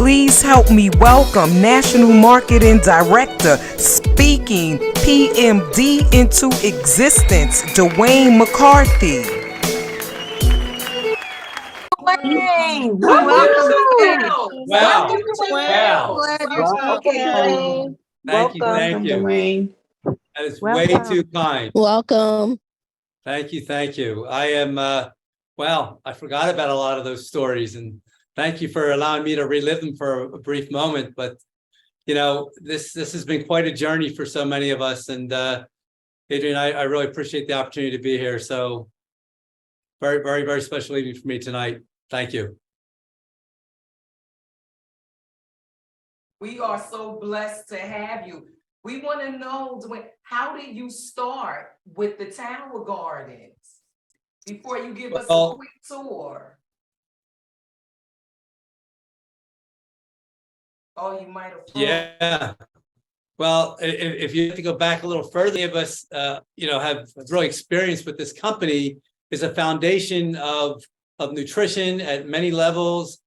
Please help me welcome National Marketing Director, speaking PMD into existence, Duane McCarthy. Duane, Welcome, Duane. Welcome, Welcome, Duane. Duane. Glad you're Okay, here. Duane. Thank you, Welcome. thank you. Duane. That is way Welcome. too kind. Welcome. Thank you, thank you. I am, well, I forgot about a lot of those stories, and thank you for allowing me to relive them for a brief moment. But, you know, this has been quite a journey for so many of us. And Adrian, I really appreciate the opportunity to be here. So very, very, very special evening for me tonight. Thank you. We are so blessed to have you. We want to know, Duane, how did you start with the Tower Gardens? Before you give us a quick tour. Oh, you might have. Yeah. Well, if you have to go back a little further, many of us, you know, have really experience with this company is a foundation of nutrition at many levels,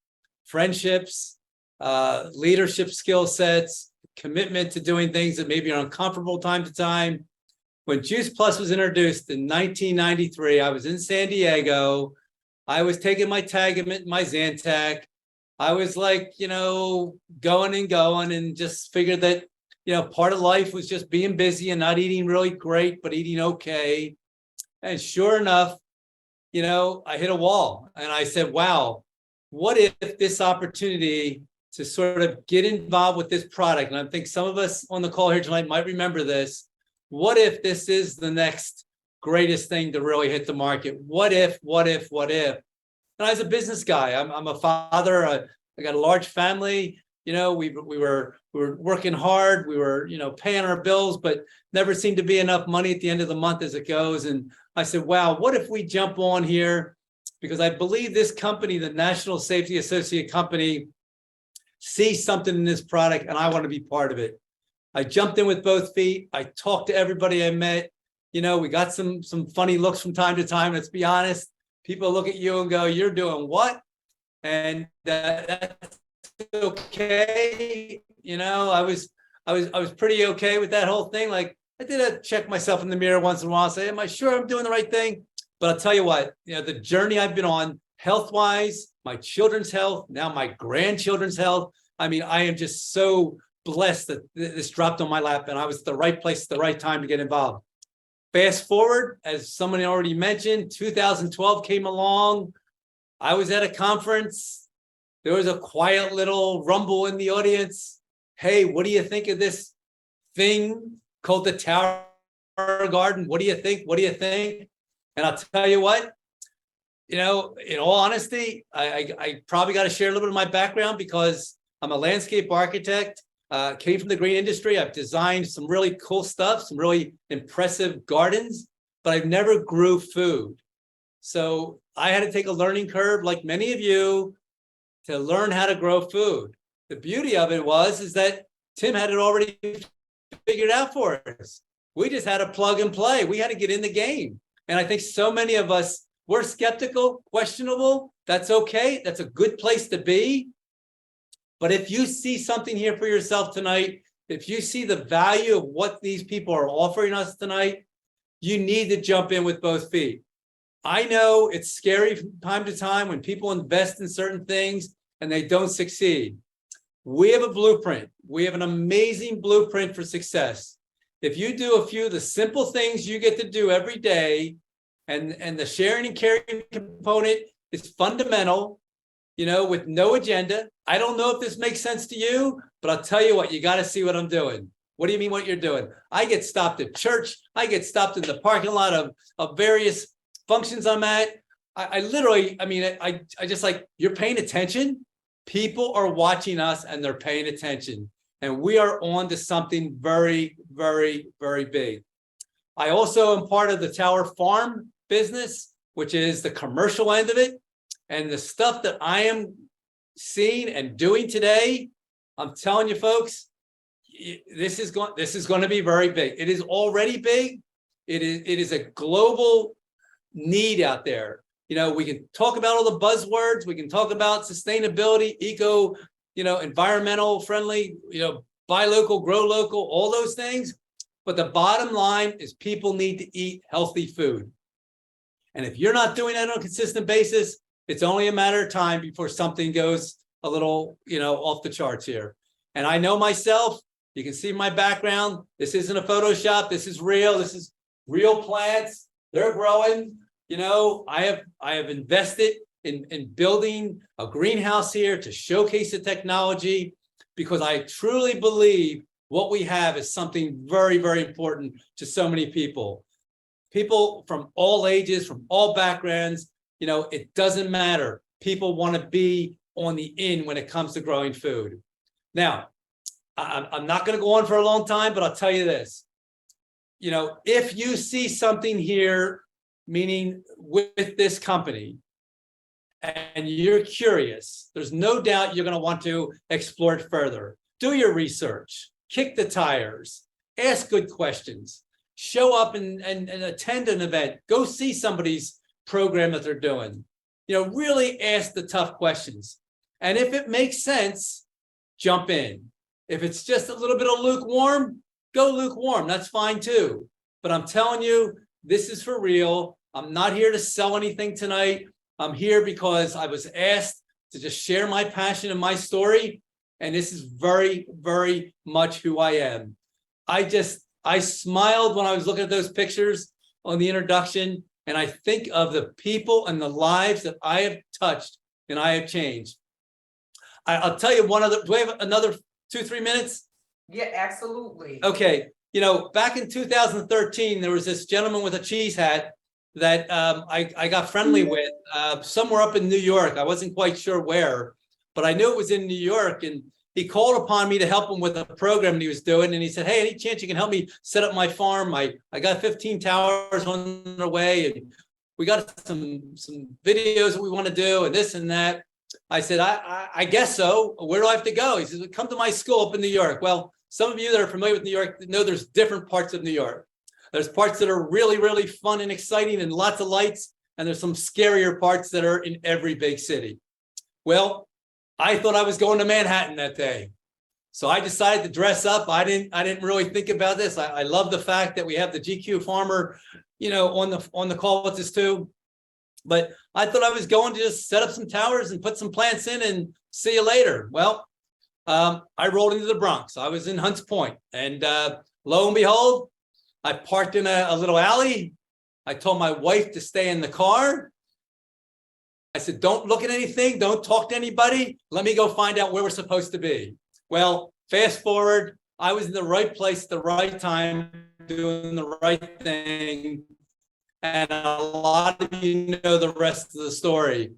friendships, leadership skill sets, commitment to doing things that maybe are uncomfortable time to time. When Juice Plus was introduced in 1993, I was in San Diego. I was taking my Tagamet, my Zantac. I was like, you know, going and just figured that, you know, part of life was just being busy and not eating really great, but eating okay. And sure enough, you know, I hit a wall and I said, wow, what if this opportunity to sort of get involved with this product, and I think some of us on the call here tonight might remember this, what if this is the next greatest thing to really hit the market? What if? And I was a business guy. I'm a father. I got a large family. You know, we were working hard. We were, you know, paying our bills, but never seemed to be enough money at the end of the month as it goes. And I said, wow, what if we jump on here? Because I believe this company, the National Safety Associate Company, sees something in this product and I want to be part of it. I jumped in with both feet. I talked to everybody I met. You know, we got some funny looks from time to time. Let's be honest. People look at you and go, "You're doing what?" And that's okay. You know, I was pretty okay with that whole thing. Like I did check myself in the mirror once in a while, say, "Am I sure I'm doing the right thing?" But I'll tell you what, you know, the journey I've been on, health-wise, my children's health, now my grandchildren's health. I mean, I am just so blessed that this dropped on my lap and I was at the right place at the right time to get involved. Fast forward, as someone already mentioned, 2012 came along. I was at a conference. There was a quiet little rumble in the audience. Hey, what do you think of this thing called the Tower Garden? What do you think? What do you think? And I'll tell you what, you know, in all honesty, I probably got to share a little bit of my background because I'm a landscape architect. Came from the green industry. I've designed some really cool stuff, some really impressive gardens, but I've never grew food. So I had to take a learning curve like many of you to learn how to grow food. The beauty of it is that Tim had it already figured out for us. We just had to plug and play. We had to get in the game. And I think so many of us, we're skeptical, questionable. That's okay. That's a good place to be. But if you see something here for yourself tonight, if you see the value of what these people are offering us tonight, you need to jump in with both feet. I know it's scary from time to time when people invest in certain things and they don't succeed. We have a blueprint. We have an amazing blueprint for success. If you do a few of the simple things you get to do every day, and the sharing and caring component is fundamental, you know, with no agenda. I don't know if this makes sense to you, but I'll tell you what, you got to see what I'm doing. What do you mean what you're doing? I get stopped at church. I get stopped in the parking lot of various functions I'm at. I literally, I mean, I just like, you're paying attention. People are watching us and they're paying attention. And we are on to something very, very, very big. I also am part of the Tower Farm business, which is the commercial end of it. And the stuff that I am seeing and doing today, I'm telling you folks, this is going to be very big. It is already big. It is a global need out there. You know, we can talk about all the buzzwords. We can talk about sustainability, environmental friendly, buy local, grow local, all those things. But the bottom line is people need to eat healthy food. And if you're not doing that on a consistent basis, it's only a matter of time before something goes a little, off the charts here. And I know myself, you can see my background. This isn't a Photoshop. This is real. This is real plants. They're growing. I have invested in building a greenhouse here to showcase the technology, because I truly believe what we have is something very, very important to so many people. People from all ages, from all backgrounds, it doesn't matter. People want to be on the in when it comes to growing food. Now, I'm not going to go on for a long time, but I'll tell you this. If you see something here, meaning with this company, and you're curious, there's no doubt you're going to want to explore it further. Do your research, kick the tires, ask good questions, show up and attend an event, go see somebody's program that they're doing. Really ask the tough questions. And if it makes sense, jump in. If it's just a little bit of lukewarm, go lukewarm. That's fine too. But I'm telling you, this is for real. I'm not here to sell anything tonight. I'm here because I was asked to just share my passion and my story. And this is very, very much who I am. I smiled when I was looking at those pictures on the introduction. And I think of the people and the lives that I have touched and I have changed. I'll tell you one other, do we have another 2-3 minutes? Yeah, absolutely. Okay. Back in 2013, there was this gentleman with a cheese hat that I got friendly with somewhere up in New York. I wasn't quite sure where, but I knew it was in New York. And he called upon me to help him with a program he was doing. And he said, hey, any chance you can help me set up my farm? I got 15 towers on the way, and we got some videos that we want to do and this and that. I said, I guess so. Where do I have to go? He says, come to my school up in New York. Well, some of you that are familiar with New York know there's different parts of New York. There's parts that are really, really fun and exciting and lots of lights. And there's some scarier parts that are in every big city. Well, I thought I was going to Manhattan that day. So I decided to dress up. I didn't really think about this. I love the fact that we have the GQ farmer, on the call with us too. But I thought I was going to just set up some towers and put some plants in and see you later. Well, I rolled into the Bronx. I was in Hunts Point, and lo and behold, I parked in a little alley. I told my wife to stay in the car. I said, don't look at anything. Don't talk to anybody. Let me go find out where we're supposed to be. Well, fast forward, I was in the right place at the right time, doing the right thing. And a lot of you know the rest of the story.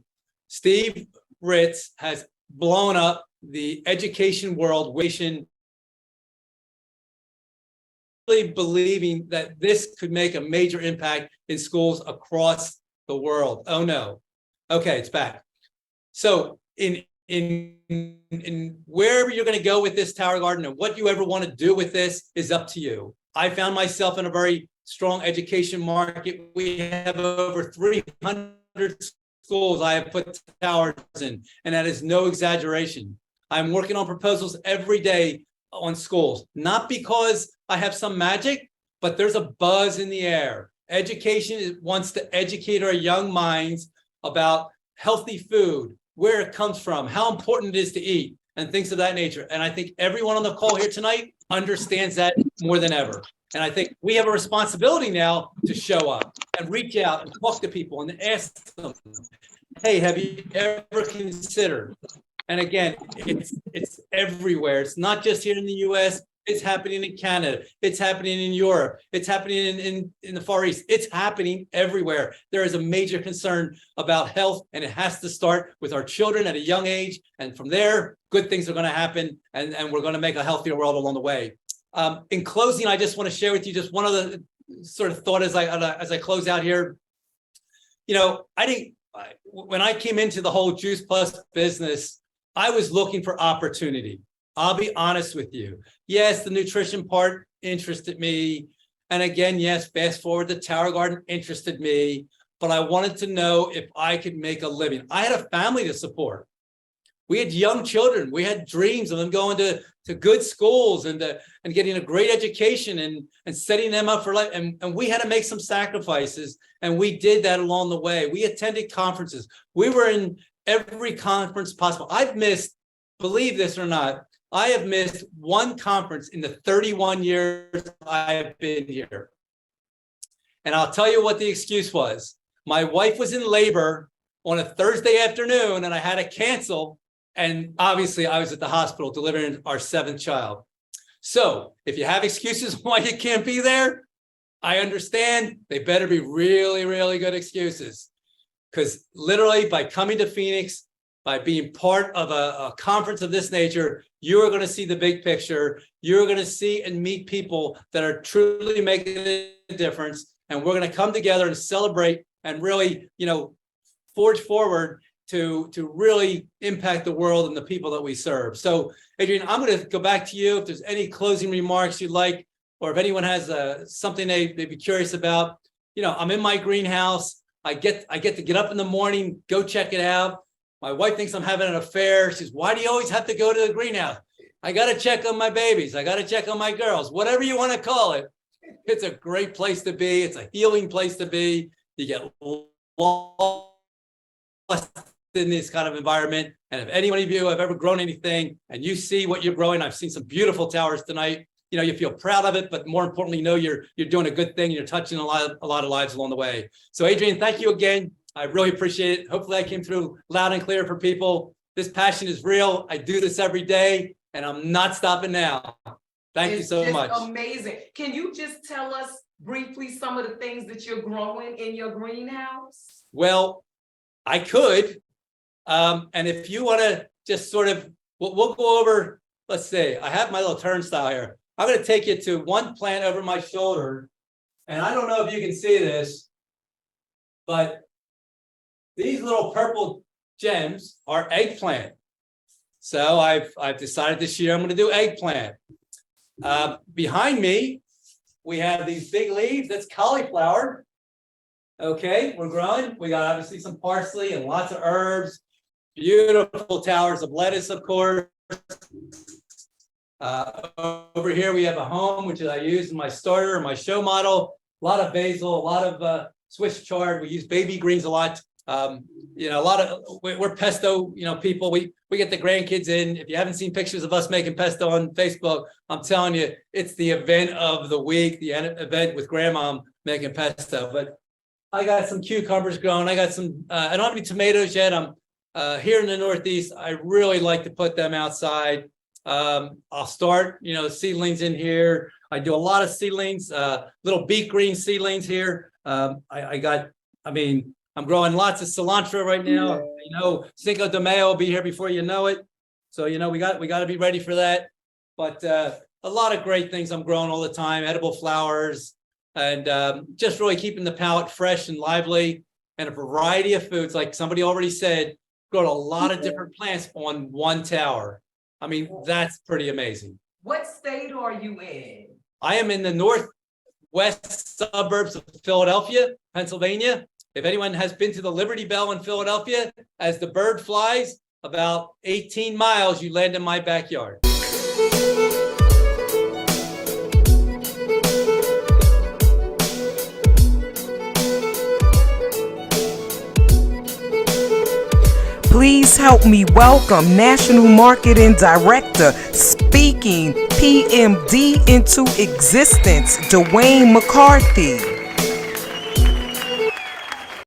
Steve Ritz has blown up the education world, really believing that this could make a major impact in schools across the world. Oh no. Okay, it's back. So in wherever you're going to go with this tower garden and what you ever want to do with this is up to you. I found myself in a very strong education market. We have over 300 schools I have put towers in, and that is no exaggeration. I'm working on proposals every day on schools, not because I have some magic, but there's a buzz in the air. Education wants to educate our young minds about healthy food, where it comes from, how important it is to eat, and things of that nature. And I think everyone on the call here tonight understands that more than ever. And I think we have a responsibility now to show up and reach out and talk to people and ask them, hey, have you ever considered? And again, it's everywhere. It's not just here in the US. It's happening in Canada. It's happening in Europe. It's happening in the Far East. It's happening everywhere. There is a major concern about health, and it has to start with our children at a young age. And from there, good things are going to happen, and we're going to make a healthier world along the way. In closing, I just want to share with you just one other sort of thought as I close out here. When I came into the whole Juice Plus business, I was looking for opportunity. I'll be honest with you. Yes, the nutrition part interested me. And again, yes, fast forward, the Tower Garden interested me. But I wanted to know if I could make a living. I had a family to support. We had young children. We had dreams of them going to good schools and getting a great education and setting them up for life. And we had to make some sacrifices. And we did that along the way. We attended conferences. We were in every conference possible. I've missed, believe this or not, I have missed one conference in the 31 years I have been here. And I'll tell you what the excuse was. My wife was in labor on a Thursday afternoon and I had to cancel. And obviously I was at the hospital delivering our 7th child. So if you have excuses why you can't be there, I understand. They better be really, really good excuses. Because literally by coming to Phoenix, by being part of a conference of this nature, you are going to see the big picture. You're going to see and meet people that are truly making a difference. And we're going to come together and celebrate and really, forge forward to really impact the world and the people that we serve. So, Adrienne, I'm going to go back to you. If there's any closing remarks you'd like, or if anyone has something they'd be curious about, I'm in my greenhouse. I get to get up in the morning, go check it out. My wife thinks I'm having an affair. She says, why do you always have to go to the greenhouse? I got to check on my babies. I got to check on my girls, whatever you want to call it. It's a great place to be. It's a healing place to be. You get lost in this kind of environment. And if any of you have ever grown anything and you see what you're growing, I've seen some beautiful towers tonight. You feel proud of it, but more importantly, you're doing a good thing. And you're touching a lot of lives along the way. So Adrienne, thank you again. I really appreciate it. Hopefully I came through loud and clear for people. This passion is real. I do this every day and I'm not stopping now. Thank you so much. It's amazing. Can you just tell us briefly some of the things that you're growing in your greenhouse? Well, I could. And if you want to just sort of, we'll go over, let's see, I have my little turnstile here. I'm going to take you to one plant over my shoulder. And I don't know if you can see this, but these little purple gems are eggplant. So I've decided this year I'm going to do eggplant. Behind me, we have these big leaves. That's cauliflower. Okay, we're growing. We got obviously some parsley and lots of herbs. Beautiful towers of lettuce, of course. Over here we have a home, which I use in my starter, my show model. A lot of basil, a lot of Swiss chard. We use baby greens a lot. A lot of we're pesto, people. We get the grandkids in. If you haven't seen pictures of us making pesto on Facebook, I'm telling you, it's the event of the week, the event with grandma making pesto. But I got some cucumbers growing. I got some, I don't have any tomatoes yet. I'm here in the Northeast. I really like to put them outside. I'll start, seedlings in here. I do a lot of seedlings, little beet green seedlings here. I'm growing lots of cilantro right now. Cinco de Mayo will be here before you know it. So, we got to be ready for that. But a lot of great things I'm growing all the time, edible flowers, and just really keeping the palate fresh and lively, and a variety of foods. Like somebody already said, grown a lot of different plants on one tower. That's pretty amazing. What state are you in? I am in the northwest suburbs of Philadelphia, Pennsylvania. If anyone has been to the Liberty Bell in Philadelphia, as the bird flies about 18 miles, you land in my backyard. Please help me welcome National Marketing Director, speaking PMD into existence, Duane McCarthy.